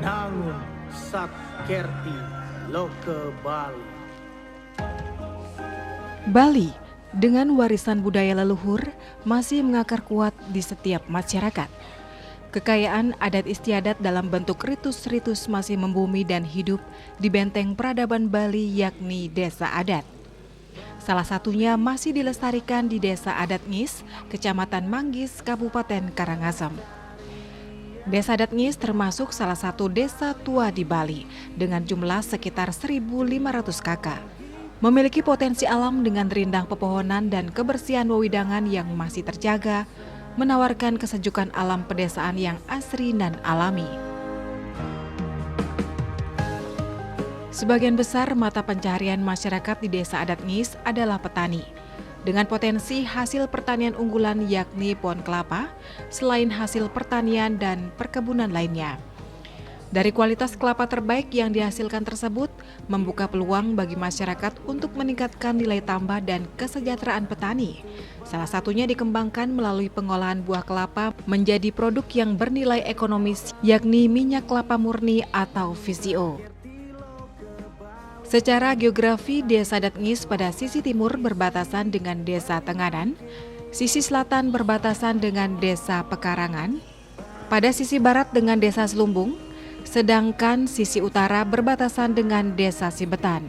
Nangun Sat Kerti Loke Bali. Bali dengan warisan budaya leluhur masih mengakar kuat di setiap masyarakat. Kekayaan adat istiadat dalam bentuk ritus-ritus masih membumi dan hidup di benteng peradaban Bali yakni desa adat. Salah satunya masih dilestarikan di Desa Adat Ngis, Kecamatan Manggis, Kabupaten Karangasem. Desa Adat Ngis termasuk salah satu desa tua di Bali dengan jumlah sekitar 1.500 kakak. Memiliki potensi alam dengan rindang pepohonan dan kebersihan wewidangan yang masih terjaga, menawarkan kesejukan alam pedesaan yang asri dan alami. Sebagian besar mata pencaharian masyarakat di Desa Adat Ngis adalah petani, dengan potensi hasil pertanian unggulan yakni pohon kelapa, selain hasil pertanian dan perkebunan lainnya. Dari kualitas kelapa terbaik yang dihasilkan tersebut, membuka peluang bagi masyarakat untuk meningkatkan nilai tambah dan kesejahteraan petani. Salah satunya dikembangkan melalui pengolahan buah kelapa menjadi produk yang bernilai ekonomis, yakni minyak kelapa murni atau VCO. Secara geografi, Desa Adat Ngis pada sisi timur berbatasan dengan Desa Tenganan, sisi selatan berbatasan dengan Desa Pekarangan, pada sisi barat dengan Desa Selumbung, sedangkan sisi utara berbatasan dengan Desa Sibetan.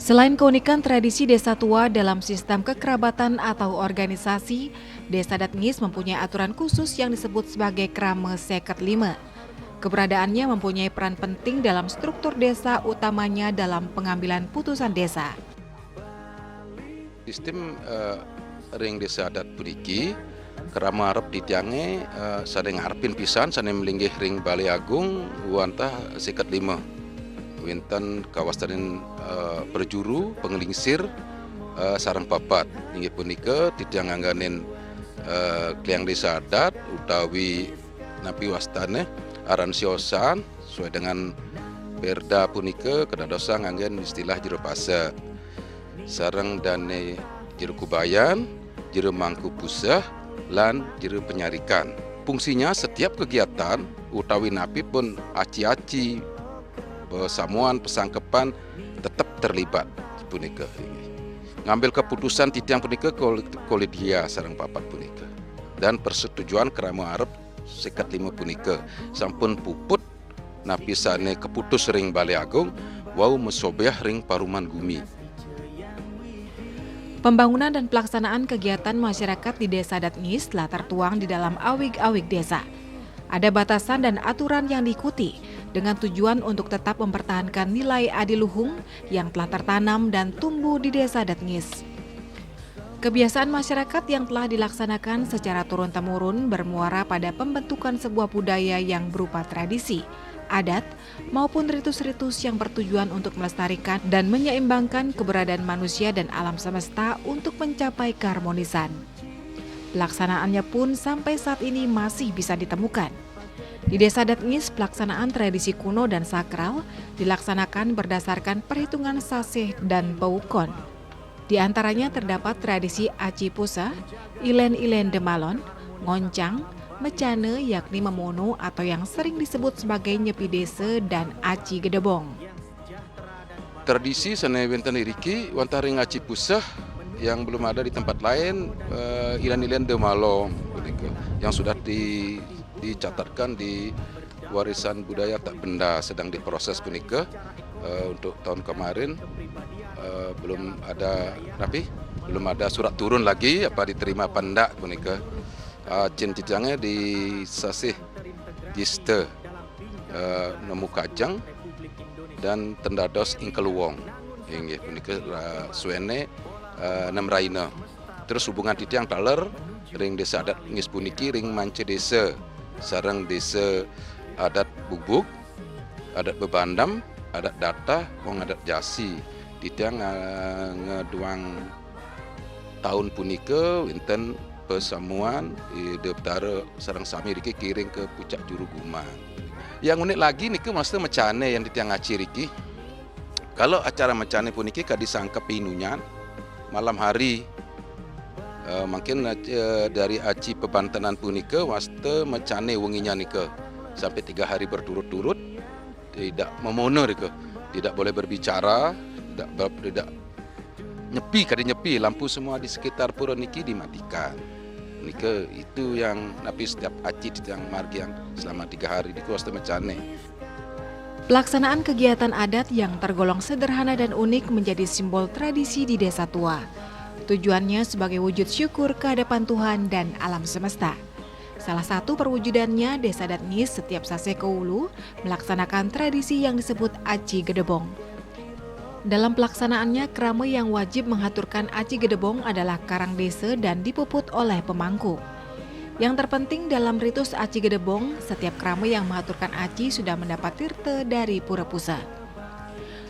Selain keunikan tradisi desa tua dalam sistem kekerabatan atau organisasi, Desa Adat Ngis mempunyai aturan khusus yang disebut sebagai Krame Seket Lima. Keberadaannya mempunyai peran penting dalam struktur desa, utamanya dalam pengambilan putusan desa. Sistem ring desa adat puniki kerama arep ditiange sadeng arpin pisan sane melinggih ring Bali Agung wantah Seket Lima. Winten kawasan berjuru penglingsir sareng papat inggih punika titiang ngangganin kliang desa adat utawi napi wastane aran siosan sesuai dengan perda punika kedadosa nganggen istilah jero pase sareng dane jero kubayan jero mangku pusah lan jero penyarikan. Fungsinya setiap kegiatan utawi napi pun aci-aci pesamuan pesangkepan tetap terlibat punika ngambil keputusan titiang punika kolegia sareng papat punika dan persetujuan kerama arep Seket Lima punika sampun puput napisane keputus ring Bali Agung wau mesobeah ring Paruman Gumi. Pembangunan dan pelaksanaan kegiatan masyarakat di Desa Adat Ngis telah tertuang di dalam awig-awig desa. Ada batasan dan aturan yang diikuti dengan tujuan untuk tetap mempertahankan nilai adiluhung yang telah tertanam dan tumbuh di Desa Adat Ngis. Kebiasaan masyarakat yang telah dilaksanakan secara turun-temurun bermuara pada pembentukan sebuah budaya yang berupa tradisi, adat, maupun ritus-ritus yang bertujuan untuk melestarikan dan menyeimbangkan keberadaan manusia dan alam semesta untuk mencapai keharmonisan. Pelaksanaannya pun sampai saat ini masih bisa ditemukan. Di Desa Adat Ngis, pelaksanaan tradisi kuno dan sakral dilaksanakan berdasarkan perhitungan saseh dan pewukon. Di antaranya terdapat tradisi aci pusa, ilen-ilen demalon, ngoncang, mecane yakni memono atau yang sering disebut sebagai nyepi desa dan aci gedebong. Tradisi sane wenten iriki wantah ring aci pusah yang belum ada di tempat lain ilen-ilen demalon punika yang sudah dicatatkan di warisan budaya tak benda sedang diproses punika untuk tahun kemarin. Belum ada surat turun lagi apa diterima apa ndak punika. Cin-cicangnya di sasih giste nemu kajang dan tendados ingkeluwong inggih punika suene nemraina. Terus hubungan titiang taler ring Desa Adat Ngis puniki ring mance desa sareng desa adat bubuk, adat bebandam, adat data, wong adat jasi. Titiang ngeduang tahun punika winten pesamuan di Deptara sareng sami riki kiring ke puncak Juru Gumang. Yang unik lagi niku maksudnya mecane yang titiang ngaci riki. Kalau acara mecane puniki kadisangkep pinunyan malam hari mungkin dari aci pebantenan punika waste mecane wenginya nika sampai 3 hari berturut-turut tidak memono tidak boleh berbicara, tidak nyepi, lampu semua di sekitar pura niki dimatikan. Nike itu yang napi setiap aci yang margi yang selama 3 hari di kuas temecane. Pelaksanaan kegiatan adat yang tergolong sederhana dan unik menjadi simbol tradisi di Desa Tua. Tujuannya sebagai wujud syukur kehadapan Tuhan dan alam semesta. Salah satu perwujudannya, Desa Adat Ngis setiap Sase Keulu melaksanakan tradisi yang disebut Aci Gedebong. Dalam pelaksanaannya, krama yang wajib menghaturkan Aci Gedebong adalah karang desa dan dipuput oleh pemangku. Yang terpenting dalam ritus Aci Gedebong, setiap krama yang mengaturkan aci sudah mendapat tirte dari Pura Pusa.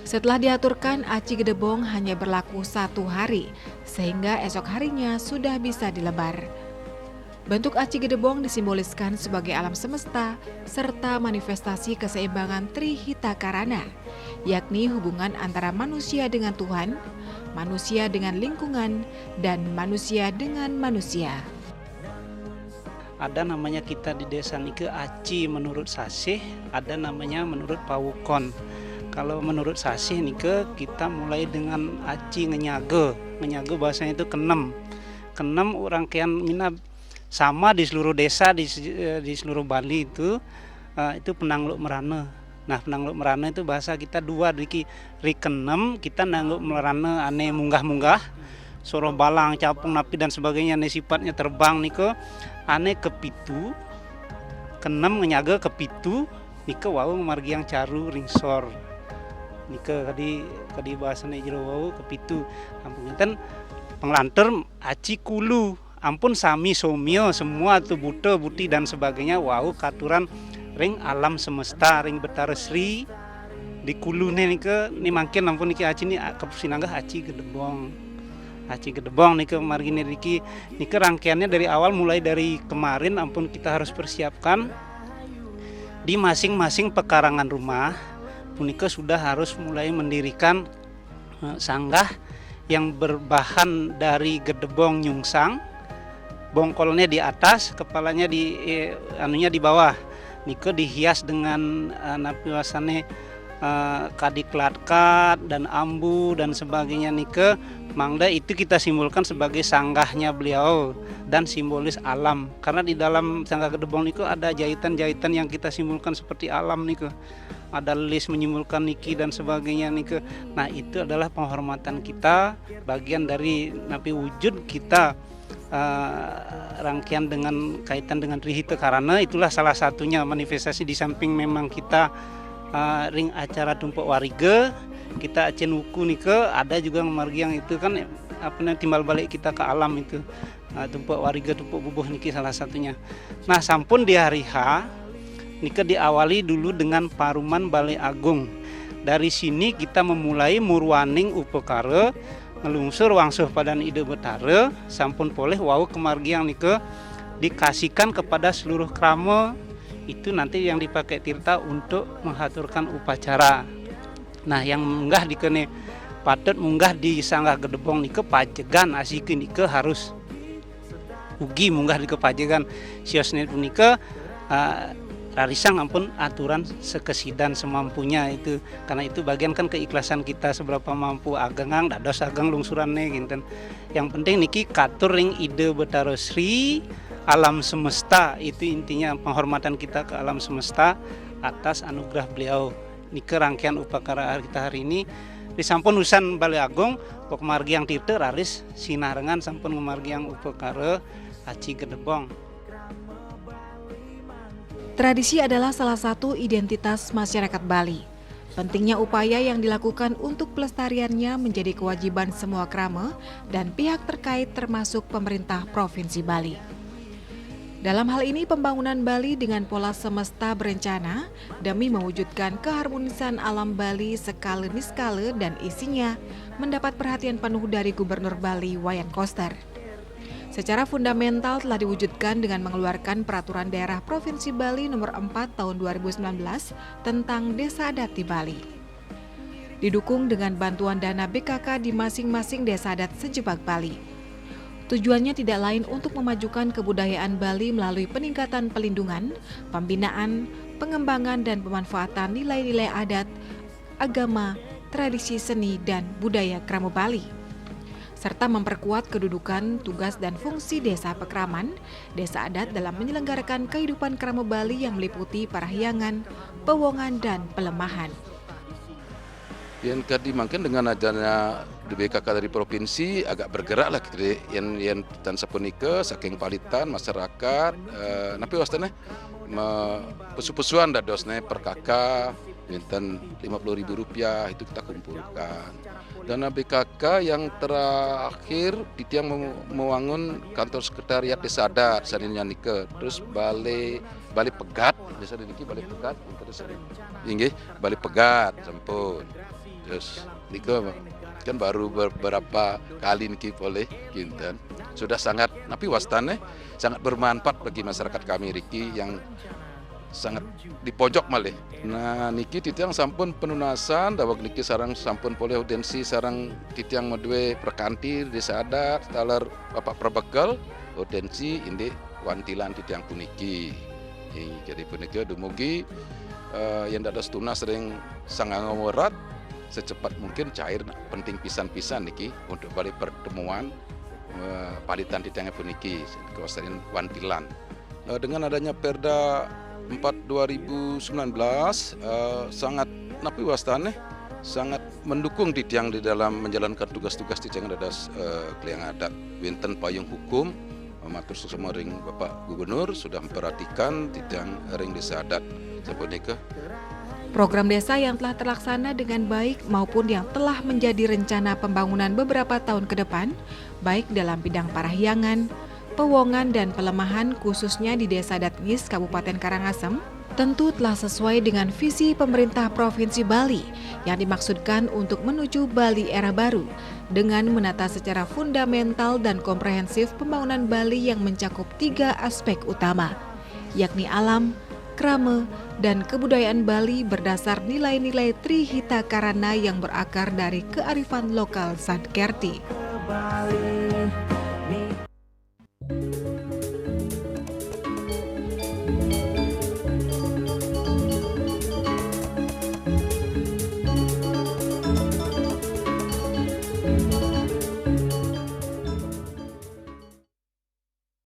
Setelah diaturkan, Aci Gedebong hanya berlaku 1 hari, sehingga esok harinya sudah bisa dilebar. Bentuk Aci Gedebong disimboliskan sebagai alam semesta serta manifestasi keseimbangan Trihita Karana, yakni hubungan antara manusia dengan Tuhan, manusia dengan lingkungan, dan manusia dengan manusia. Ada namanya kita di desa nike aci menurut Sasih, ada namanya menurut Pawukon. Kalau menurut Sasih nike kita mulai dengan aci ngenyage bahasanya itu kenem orang kian mina sama di seluruh desa di seluruh Bali itu penangluk merana. Nah, penangluk merana itu bahasa kita 2 ri kenem kita nangluk merana ane munggah-munggah soroh balang capung napi dan sebagainya ane sifatnya terbang nike ane kepitu kenem ngenyaga kepitu nike wau margi yang caru ringsor nike kadi bahasane jero wau kepitu ampun enten penglanter aci kulu ampun sami somio semua tuh buta buti dan sebagainya wau katuran ring alam semesta ring Betara Sri di kulune nike ni mangkin ampun niki aci ni kepusinangga Aci Gedebong nike margine niki rangkaiannya dari awal mulai dari kemarin ampun kita harus persiapkan di masing-masing pekarangan rumah punika sudah harus mulai mendirikan sanggah yang berbahan dari gedebong nyungsang. Bongkolnya di atas, kepalanya di bawah. Nike dihias dengan napiwasane kadiklat dan ambu dan sebagainya nike mangda itu kita simbolkan sebagai sanggahnya beliau dan simbolis alam. Karena di dalam sanggah gedebong nike ada jahitan-jahitan yang kita simbolkan seperti alam nike. Ada list menyimbolkan niki dan sebagainya nike. Nah, itu adalah penghormatan kita, bagian dari napi wujud kita. Rangkaian dengan kaitan dengan Trihita Karana itulah salah satunya manifestasi di samping memang kita ring acara tumpuk wariga kita acen wuku nike ada juga margi yang itu kan timbal balik kita ke alam itu tumpuk wariga tumpuk bubuh niki salah satunya. Nah sampun di hari H nike diawali dulu dengan paruman Balai Agung. Dari sini kita memulai murwaning upekara ngelungsur wangsuh padan ide betara sampun poleh wau kemargi yang nike dikasihkan kepada seluruh krama itu nanti yang dipakai tirta untuk menghaturkan upacara. Nah yang munggah dikene patut munggah di sanggah gedebong nike pajegan asikeun nike harus ugi munggah di kepajegan siosne punike rarisang ampun aturan sekesidan semampunya itu karena itu bagian kan keikhlasan kita seberapa mampu agengang dados ageng lungsurannya gitu. Yang penting niki katur ring ide Betara Sri alam semesta itu intinya penghormatan kita ke alam semesta atas anugerah beliau. Niki rangkaian upacara kita hari ini di sampun usan Balai Agung pok margi yang tirte raris sinarengan sampun margi yang upacara Aci Gedebong. Tradisi adalah salah satu identitas masyarakat Bali. Pentingnya upaya yang dilakukan untuk pelestariannya menjadi kewajiban semua krama dan pihak terkait termasuk pemerintah Provinsi Bali. Dalam hal ini pembangunan Bali dengan pola semesta berencana demi mewujudkan keharmonisan alam Bali skala niskala dan isinya mendapat perhatian penuh dari Gubernur Bali Wayan Koster. Secara fundamental telah diwujudkan dengan mengeluarkan Peraturan Daerah Provinsi Bali Nomor 4 Tahun 2019 tentang Desa Adat di Bali. Didukung dengan bantuan dana BKK di masing-masing desa adat sejebak Bali. Tujuannya tidak lain untuk memajukan kebudayaan Bali melalui peningkatan pelindungan, pembinaan, pengembangan dan pemanfaatan nilai-nilai adat, agama, tradisi seni dan budaya Krama Bali, serta memperkuat kedudukan, tugas dan fungsi desa pekraman, desa adat dalam menyelenggarakan kehidupan Krama Bali yang meliputi parahyangan, pewongan dan pelemahan. Yang mungkin dengan adanya BKK dari provinsi agak bergerak lah gitu yang dan sapunika saking palitan masyarakat napi wastane pesu-pesuan dadosne per kakak minten Rp50.000 itu kita kumpulkan. Dana BKK yang terakhir Titiang membangun kantor sekretariat desa adat saninya nike, terus balai pegat desa niki balai pegat terus inggih balai pegat sampun. Terus nike kan baru beberapa kali niki oleh kinten sudah sangat napi wastane sangat bermanfaat bagi masyarakat kami Riki yang sangat di pojok malih. Nah niki titiang sampun penunasan dawak niki sarang sampun poleh audensi sarang titiang medue perkanti desa adat taler bapak perbekal audensi inde wantilan titiang puniki. Jadi puniki dumugi yang dados tunas sering sangat ngomorat secepat mungkin cair penting pisan-pisan niki untuk balik pertemuan palitan titiang puniki kawasan wantilan. Dengan adanya Perda 4/2019 sangat napi wastane sangat mendukung titiang di dalam menjalankan tugas-tugas titiang dadas kliang adat winten payung hukum matur susuma ring Bapak Gubernur sudah memperhatikan titiang ring desa adat sapunika. Program desa yang telah terlaksana dengan baik maupun yang telah menjadi rencana pembangunan beberapa tahun ke depan, baik dalam bidang parahyangan, pewongan dan pelemahan khususnya di Desa Adat Ngis, Kabupaten Karangasem, tentu telah sesuai dengan visi pemerintah Provinsi Bali yang dimaksudkan untuk menuju Bali era baru dengan menata secara fundamental dan komprehensif pembangunan Bali yang mencakup 3 aspek utama, yakni alam, krama, dan kebudayaan Bali berdasar nilai-nilai Trihita Karana yang berakar dari kearifan lokal Sadkerti.